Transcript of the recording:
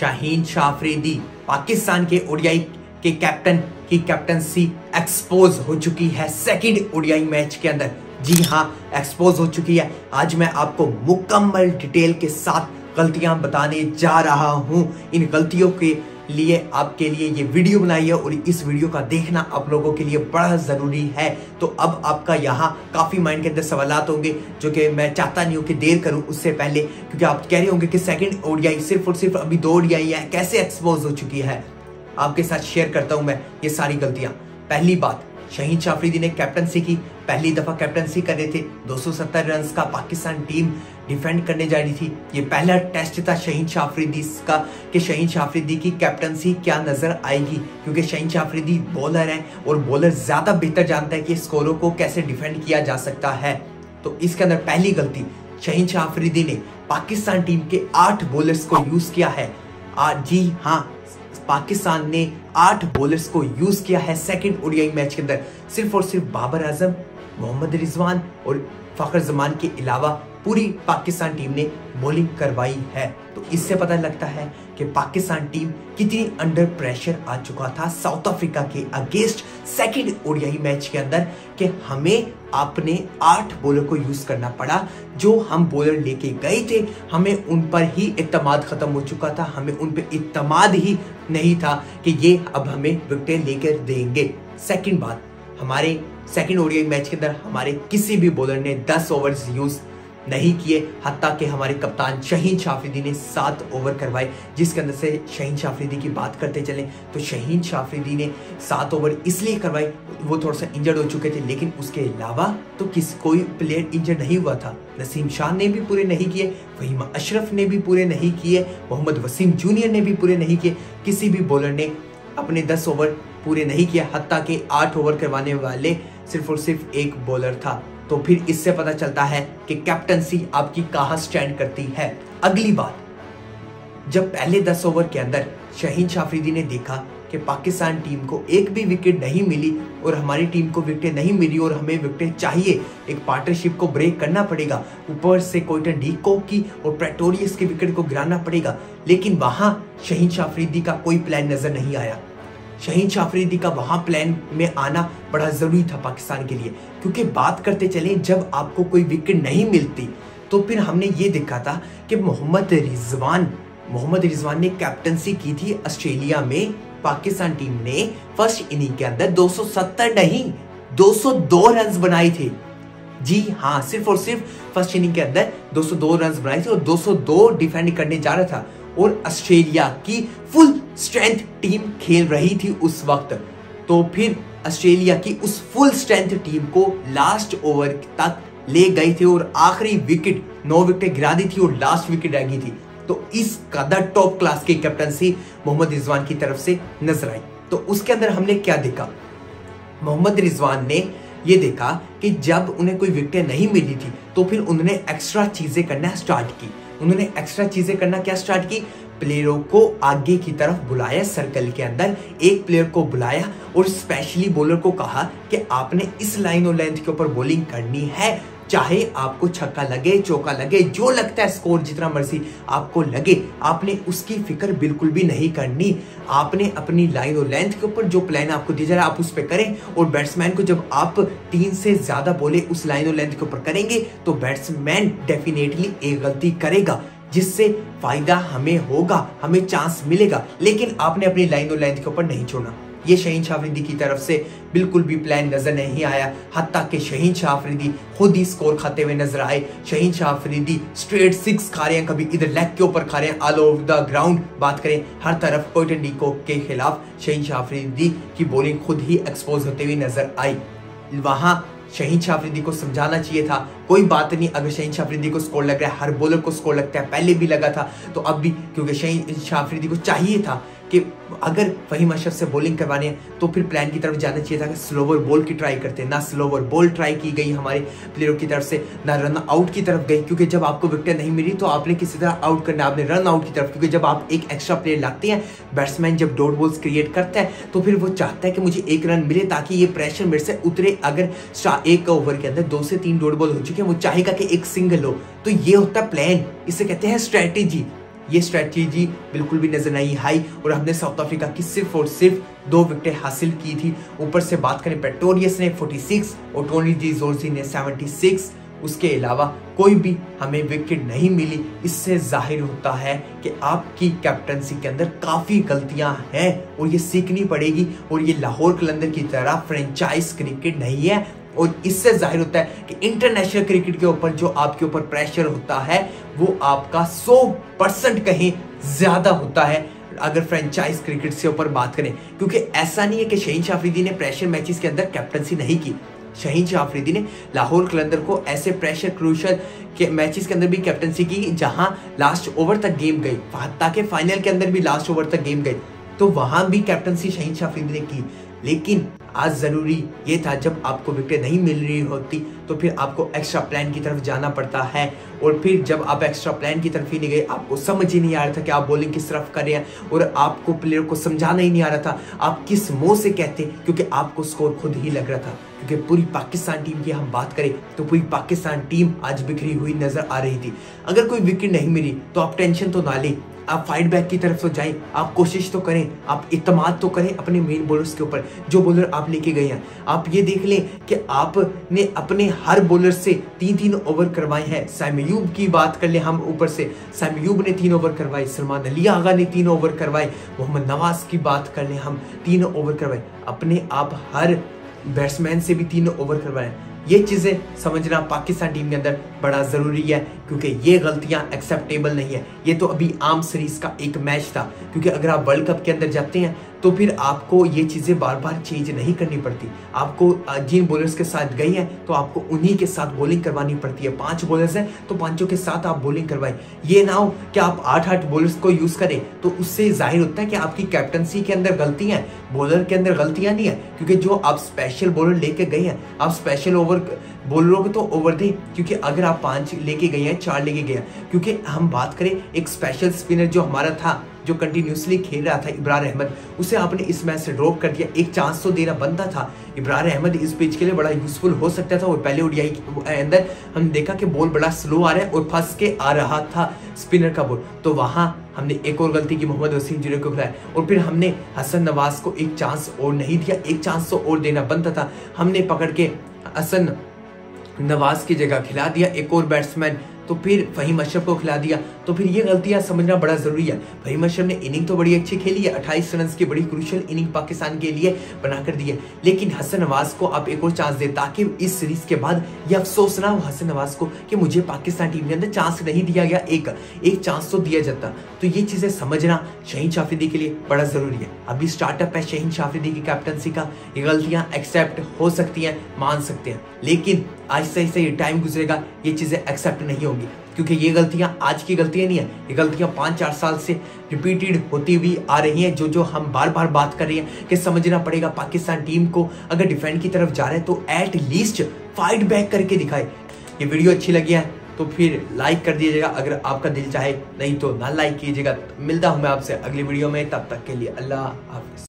शाहीन शाह अफरीदी पाकिस्तान के ओडीआई के कैप्टन की कैप्टनसी एक्सपोज हो चुकी है सेकंड ओडीआई मैच के अंदर। जी हाँ, एक्सपोज हो चुकी है। आज मैं आपको मुकम्मल डिटेल के साथ गलतियां बताने जा रहा हूं। इन गलतियों के लिए आपके लिए ये वीडियो बनाई है और इस वीडियो का देखना आप लोगों के लिए बड़ा जरूरी है। तो अब आपका यहाँ काफी माइंड के अंदर सवालात होंगे जो कि मैं चाहता नहीं हूं कि देर करूं उससे पहले, क्योंकि आप कह रहे होंगे कि सेकंड ओडीआई सिर्फ और सिर्फ अभी 2 ओडीआई है, कैसे एक्सपोज हो चुकी है। आपके साथ शेयर करता हूं मैं ये सारी गलतियां। पहली बात, शाहीन शाह अफरीदी ने कैप्टनसी की, पहली दफा कैप्टनसी कर रहे थे। 270 रन का पाकिस्तान टीम डिफेंड करने जा रही थी। ये पहला टेस्ट था शाहीन शाह अफरीदी का कि शाहीन शाह अफरीदी की कैप्टनसी क्या नजर आएगी, क्योंकि शाहीन शाह अफरीदी बॉलर है और बॉलर ज्यादा बेहतर जानता है कि स्कोरों को कैसे डिफेंड किया जा सकता है। तो इसके अंदर पहली गलती, शाहीन शाह अफरीदी ने पाकिस्तान टीम के 8 बॉलर्स को यूज किया है। जी हाँ, पाकिस्तान ने 8 बॉलर्स को यूज किया है सेकंड ओडीआई मैच के अंदर। सिर्फ और सिर्फ बाबर आजम, मोहम्मद रिजवान और फखर जमान के अलावा पूरी पाकिस्तान टीम ने बॉलिंग करवाई है। तो इससे पता लगता है कि पाकिस्तान टीम कितनी अंडर प्रेशर आ चुका था साउथ अफ्रीका के अगेंस्ट सेकंड ओडीआई मैच के अंदर, कि हमें अपने 8 बॉलर को यूज करना पड़ा। जो हम बॉलर लेके गए थे हमें उन पर ही इत्तमाद खत्म हो चुका था, हमें उन पर इत्तमाद ही नहीं था कि ये अब हमें विकेट लेकर देंगे। सेकंड बात, हमारे सेकंड ओडीआई मैच के अंदर हमारे किसी भी बॉलर ने 10 ओवर्स यूज नहीं किए, हत्ता कि हमारे कप्तान शाहीन शाह अफरीदी ने 7 ओवर करवाए। जिसके अंदर से शाहीन शाह अफरीदी की बात करते चले तो शाहीन शाह अफरीदी ने 7 ओवर इसलिए करवाए, वो थोड़ा सा इंजर्ड हो चुके थे, लेकिन उसके अलावा तो कोई प्लेयर इंजर्ड नहीं हुआ था। नसीम शाह ने भी पूरे नहीं किए, फहीम अशरफ ने भी पूरे नहीं किए, मोहम्मद वसीम जूनियर ने भी पूरे नहीं किए, किसी भी बॉलर ने अपने 10 ओवर पूरे नहीं किया, हत्ता कि 8 ओवर करवाने वाले सिर्फ और सिर्फ एक बॉलर था। तो फिर इससे पता चलता है कि कैप्टनसी आपकी कहां स्टैंड करती है। अगली बात, जब पहले 10 ओवर के अंदर शाहीन शाह अफरीदी ने देखा कि पाकिस्तान टीम को एक भी विकेट नहीं मिली और हमारी टीम को विकेट नहीं मिली और हमें विकेट चाहिए, एक पार्टनरशिप को ब्रेक करना पड़ेगा, ऊपर से क्विंटन डी कॉक की और प्रेटोरियस के विकेट को गिराना पड़ेगा, लेकिन वहां शाहीन शाह अफरीदी का कोई प्लान नजर नहीं आया। शाहीन शाह अफरीदी का वहां प्लान में आना बड़ा जरूरी था पाकिस्तान के लिए, क्योंकि बात करते चले जब आपको कोई विकेट नहीं मिलती तो फिर हमने ये देखा था कि मोहम्मद रिजवान ने कैप्टनसी की थी ऑस्ट्रेलिया में। पाकिस्तान टीम ने फर्स्ट इनिंग के अंदर 270 नहीं 202 रन बनाए थे। जी हाँ, सिर्फ और सिर्फ फर्स्ट इनिंग के अंदर 202 रन बनाए थे और 202 डिफेंड करने जा रहा था और ऑस्ट्रेलिया की फुल स्ट्रेंथ टीम खेल रही थी उस वक्त। तो फिर ऑस्ट्रेलिया की उस फुल स्ट्रेंथ टीम को लास्ट ओवर तक ले गए थे और आखिरी विकेट 9 विकेट गिरा दी थी और लास्ट विकेट रह गई थी। तो इस कदर टॉप क्लास की कैप्टनसी मोहम्मद रिजवान की तरफ से नजर आई। तो उसके अंदर हमने क्या देखा, मोहम्मद रिजवान ने ये देखा कि जब उन्हें कोई विकेट नहीं मिली थी तो फिर उन्होंने एक्स्ट्रा चीजें करना स्टार्ट की। उन्होंने एक्स्ट्रा चीजें करना क्या स्टार्ट की, प्लेयरों को आगे की तरफ बुलाया, सर्कल के अंदर एक प्लेयर को बुलाया और स्पेशली बॉलर को कहा कि आपने इस लाइन और लेंथ के ऊपर बॉलिंग करनी है, चाहे आपको छक्का लगे चौका लगे, जो लगता है स्कोर जितना मर्जी आपको लगे, आपने उसकी फिक्र बिल्कुल भी नहीं करनी। आपने अपनी लाइन और लेंथ के ऊपर जो प्लान आपको दिया जा रहा है आप उस पर करें, और बैट्समैन को जब आप 3 से ज्यादा बॉले उस लाइन और लेंथ के ऊपर करेंगे तो बैट्समैन डेफिनेटली एक गलती करेगा, जिससे फायदा हमें होगा, हमें चांस मिलेगा, लेकिन आपने अपनी लाइन और लेंथ के ऊपर नहीं छोड़ना। ये शाहीन शाह अफरीदी की तरफ से बिल्कुल भी प्लान नजर नहीं आया, हत्ता कि शाहीन शाह अफरीदी खुद ही स्कोर खाते हुए नजर आए। शाहीन शाह अफरीदी स्ट्रेट 6 खा रहे हैं, कभी इधर लेग के ऊपर खा रहे हैं, ऑल ओवर द ग्राउंड बात करें हर तरफ। क्विंटन डी कॉक के खिलाफ शाहीन शाह अफरीदी की बॉलिंग खुद ही एक्सपोज होते हुए नजर आई। वहां शाहीन शाह अफरीदी को समझाना चाहिए था, कोई बात नहीं, अगर शाहीन शाह अफरीदी को स्कोर लग रहा है, हर बॉलर को स्कोर लगता है, पहले भी लगा था तो अब भी, क्योंकि शाहीन शाह अफरीदी को चाहिए था कि अगर फहीम अशरफ से बॉलिंग करवानी है तो फिर प्लान की तरफ जाना चाहिए था कि स्लोवर बॉल की ट्राई करते। ना स्लोवर बॉल ट्राई की गई हमारे प्लेयरों की तरफ से, ना रन आउट की तरफ गई, क्योंकि जब आपको विकेट नहीं मिली तो आपने किसी तरह आउट करना, आपने रन आउट की तरफ, क्योंकि जब आप एक एक्स्ट्रा प्लेयर लाते हैं, बैट्समैन जब डॉट बॉल्स क्रिएट करता है तो फिर वो चाहता है कि मुझे 1 रन मिले ताकि ये प्रेशर मेरे से उतरे। अगर एक ओवर के अंदर 2 से 3 डॉट बॉल हो चुके हैं, वो चाहेगा कि एक सिंगल हो, तो ये होता है प्लान, इसे कहते हैं स्ट्रेटेजी। ये स्ट्रेटेजी बिल्कुल भी नजर नहीं आई और हमने साउथ अफ्रीका की सिर्फ और सिर्फ 2 विकेटें हासिल की थी। ऊपर से बात करें पेट्रोरियस ने 46 और टोनी डी जोर्जी ने 76, उसके अलावा कोई भी हमें विकेट नहीं मिली। इससे जाहिर होता है कि आपकी कैप्टनसी के अंदर काफी गलतियां हैं और ये सीखनी पड़ेगी और ये लाहौर कलंदर की तरह फ्रेंचाइज क्रिकेट नहीं है। और इससे जाहिर होता है कि इंटरनेशनल क्रिकेट के ऊपर जो आपके ऊपर प्रेशर होता है वो आपका 100% कहीं ज्यादा होता है अगर फ्रेंचाइज क्रिकेट से ऊपर बात करें, क्योंकि ऐसा नहीं है कि शहीन शाह अफरीदी ने प्रेशर मैचेस के अंदर कैप्टनसी नहीं की। शहीन शाह अफरीदी ने लाहौर कलंदर को ऐसे प्रेशर क्रूशल के मैचेस के अंदर भी कैप्टनसी की जहां लास्ट ओवर तक गेम गई, ताकि फाइनल के अंदर भी लास्ट ओवर तक गेम गई, तो वहां भी कैप्टनसी शहीन शाह अफरीदी ने की। लेकिन आज जरूरी ये था जब आपको विकेट नहीं मिल रही होती तो फिर आपको एक्स्ट्रा प्लान की तरफ जाना पड़ता है। और फिर जब आप एक्स्ट्रा प्लान की तरफ ही नहीं गए, आपको समझ ही नहीं आ रहा था कि आप बॉलिंग किस तरफ कर रहे हैं और आपको प्लेयर को समझाना ही नहीं आ रहा था आप किस मुंह से कहते, क्योंकि आपको स्कोर खुद ही लग रहा था। क्योंकि पूरी पाकिस्तान टीम की हम बात करें तो पूरी पाकिस्तान टीम आज बिखरी हुई नजर आ रही थी। अगर कोई विकेट नहीं मिली तो आप टेंशन तो ना लें, आप फाइट बैक की तरफ तो जाएं, आप कोशिश तो करें, आप इत्तेमाद तो करें अपने मेन बॉलर्स के ऊपर जो बॉलर आप लेके गए हैं। आप ये देख लें कि आपने अपने हर बॉलर से 3-3 ओवर करवाए हैं। साइम अयूब की बात कर ले हम ऊपर से, साइम अयूब ने 3 ओवर करवाए, सलमान अली आगा ने 3 ओवर करवाए, मोहम्मद नवाज की बात कर ले हम 3 ओवर करवाए, अपने आप हर बैट्समैन से भी 3 ओवर करवाए। ये चीजें समझना पाकिस्तान टीम के अंदर बड़ा जरूरी है, क्योंकि ये गलतियां एक्सेप्टेबल नहीं है। ये तो अभी आम सीरीज का एक मैच था, क्योंकि अगर आप वर्ल्ड कप के अंदर जाते हैं तो फिर आपको ये चीजें बार बार चेंज नहीं करनी पड़ती। आपको जिन बॉलर्स के साथ गई हैं तो आपको उन्हीं के साथ बॉलिंग करवानी पड़ती है। 5 बॉलर्स हैं तो 5 के साथ आप बॉलिंग करवाएं। ये ना हो कि आप 8-8 बॉलर्स को यूज करें, तो उससे जाहिर होता है कि आपकी कैप्टनसी के अंदर गलतियां हैं, बॉलर के अंदर गलतियां नहीं है। क्योंकि जो आप स्पेशल बॉलर लेके गए हैं, आप स्पेशल ओवर बॉलरों को तो ओवर दें, क्योंकि अगर आप 5 लेके गए हैं, 4 लेके गए हैं, क्योंकि हम बात करें एक स्पेशल स्पिनर जो हमारा था जो कंटिन्यूसली खेल रहा था, इब्रार अहमद, उसे आपने इस मैच से ड्रॉप कर दिया। एक चांस तो देना बनता था। इब्रार अहमद इस पिच के लिए बड़ा यूजफुल हो सकता था और पहले ओडीआई के अंदर हम देखा कि बॉल बड़ा स्लो आ रहा है और फंस के आ रहा था स्पिनर का बॉल, तो वहां हमने एक और गलती की, मोहम्मद वसीम जीरो को खिलाया और फिर हमने हसन नवाज को एक चांस और नहीं दिया। एक चांस तो और देना बनता था, हमने पकड़ के हसन नवाज की जगह खिला दिया एक और बैट्समैन, तो फिर फहीम अशरफ को खिला दिया। तो फिर ये गलतियां समझना बड़ा जरूरी है। फहीम अशरफ ने इनिंग तो बड़ी अच्छी खेली है, 28 रन की बड़ी क्रूशियल इनिंग पाकिस्तान के लिए बनाकर दी है, लेकिन हसन नवाज को आप एक और चांस दे ताकि इस सीरीज के बाद ये अफसोस ना हो हसन नवाज को कि मुझे पाकिस्तान टीम के अंदर चांस नहीं दिया गया, एक चांस तो दिया जाता। तो ये चीजें समझना शहीन शाह अफरीदी के लिए बड़ा जरूरी है। अभी स्टार्टअप है शहीन शाह अफरीदी की कैप्टनसी का, ये गलतियां एक्सेप्ट हो सकती हैं, मान सकते हैं, लेकिन आहिस्ता आहिस्ता ये टाइम गुजरेगा, ये चीजें एक्सेप्ट नहीं होंगी, क्योंकि ये गलतियां आज की गलतियां नहीं है, ये गलतियां 5-4 साल से रिपीटेड होती हुई आ रही हैं, जो हम बार बार बात कर रहे हैं कि समझना पड़ेगा पाकिस्तान टीम को अगर डिफेंड की तरफ जा रहे हैं तो एट लीस्ट फाइट बैक करके दिखाए। ये वीडियो अच्छी लगी है तो फिर लाइक कर दीजिएगा अगर आपका दिल चाहे, नहीं तो ना लाइक कीजिएगा। मिलता हूं मैं आपसे अगली वीडियो में, तब तक के लिए अल्लाह हाफिज।